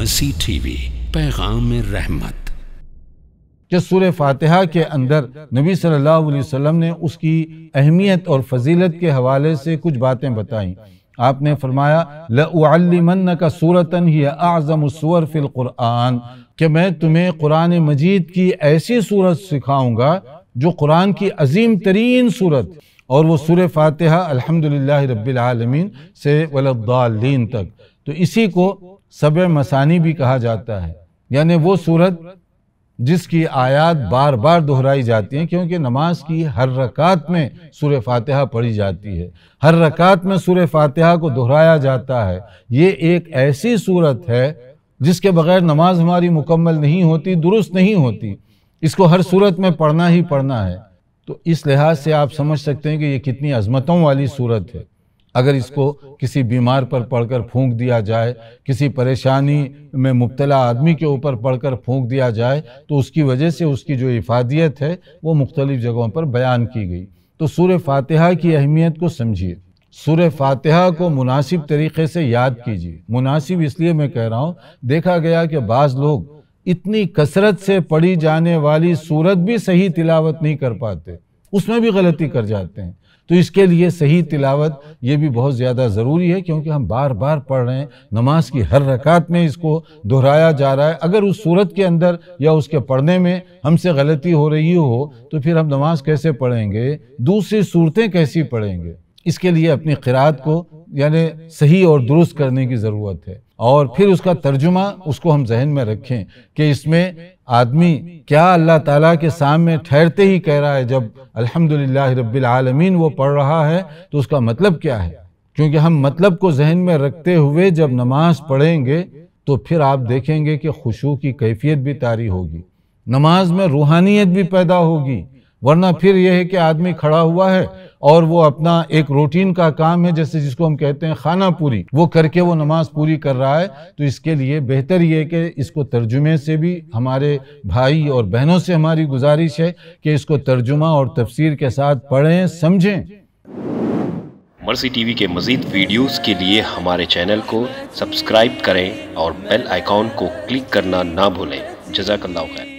مرسی T V, پیغام رحمت۔ کہ سورہ فاتحہ کے اندر نبی صلی اللہ علیہ وسلم نے اس کی اہمیت اور فضیلت کے حوالے سے کچھ باتیں بتائیں۔ آپ نے فرمایا لَأُعَلِّمَنَّكَ سُورَةً هِيَ أَعْظَمُ السُّوَرِ فِي الْقُرْآنِ، کہ میں تمہیں قرآن مجید کی ایسی سورت سکھاؤں گا جو قرآن کی عظیم ترین سورت، اور وہ سورہ فاتحہ الحمدللہ رب العالمین سے وَلَضَّالِّينَ تک۔ تو اسی کو سبع مثانی بھی کہا جاتا ہے، یعنی وہ سورت جس کی آیات بار بار دہرائی جاتی ہیں، کیونکہ نماز کی ہر رکعت میں سورہ فاتحہ پڑھی جاتی ہے، ہر رکعت میں سورہ فاتحہ کو دہرایا جاتا ہے۔ یہ ایک ایسی سورت ہے جس کے بغیر نماز ہماری مکمل نہیں ہوتی، درست نہیں ہوتی، اس کو ہر صورت میں پڑھنا ہی پڑھنا ہے۔ تو اس لحاظ سے آپ سمجھ سکتے ہیں کہ یہ کتنی عظمتوں والی سورت ہے۔ اگر اس کو کسی بیمار پر پڑھ کر پھونک دیا جائے، کسی پریشانی میں مبتلا آدمی کے اوپر پڑھ کر پھونک دیا جائے، تو اس کی وجہ سے اس کی جو افادیت ہے وہ مختلف جگہوں پر بیان کی گئی۔ تو سورہ فاتحہ کی اہمیت کو سمجھیے، سورہ فاتحہ کو مناسب طریقے سے یاد کیجیے۔ مناسب اس لیے میں کہہ رہا ہوں، دیکھا گیا کہ بعض لوگ اتنی کثرت سے پڑھی جانے والی سورت بھی صحیح تلاوت نہیں کر پاتے، اس میں بھی غلطی کر جاتے ہیں۔ تو اس کے لیے صحیح تلاوت یہ بھی بہت زیادہ ضروری ہے، کیونکہ ہم بار بار پڑھ رہے ہیں، نماز کی ہر رکعت میں اس کو دہرایا جا رہا ہے۔ اگر اس سورت کے اندر یا اس کے پڑھنے میں ہم سے غلطی ہو رہی ہو تو پھر ہم نماز کیسے پڑھیں گے، دوسری صورتیں کیسی پڑھیں گے؟ اس کے لیے اپنی قرات کو یعنی صحیح اور درست کرنے کی ضرورت ہے، اور پھر اس کا ترجمہ اس کو ہم ذہن میں رکھیں کہ اس میں آدمی کیا اللہ تعالیٰ کے سامنے ٹھہرتے ہی کہہ رہا ہے، جب الحمدللہ رب العالمین وہ پڑھ رہا ہے تو اس کا مطلب کیا ہے؟ کیونکہ ہم مطلب کو ذہن میں رکھتے ہوئے جب نماز پڑھیں گے تو پھر آپ دیکھیں گے کہ خشوع کی کیفیت بھی طاری ہوگی، نماز میں روحانیت بھی پیدا ہوگی۔ ورنہ پھر یہ ہے کہ آدمی کھڑا ہوا ہے اور وہ اپنا ایک روٹین کا کام ہے، جیسے جس کو ہم کہتے ہیں خانہ پوری، وہ کر کے وہ نماز پوری کر رہا ہے۔ تو اس کے لیے بہتر یہ ہے کہ اس کو ترجمے سے بھی ہمارے بھائی اور بہنوں سے ہماری گزارش ہے کہ اس کو ترجمہ اور تفسیر کے ساتھ پڑھیں، سمجھیں۔ مرسی ٹی وی کے مزید ویڈیوز کے لیے ہمارے چینل کو سبسکرائب کریں اور بیل آئیکن کو کلک کرنا نہ بھولیں۔ جزاک اللہ خیر۔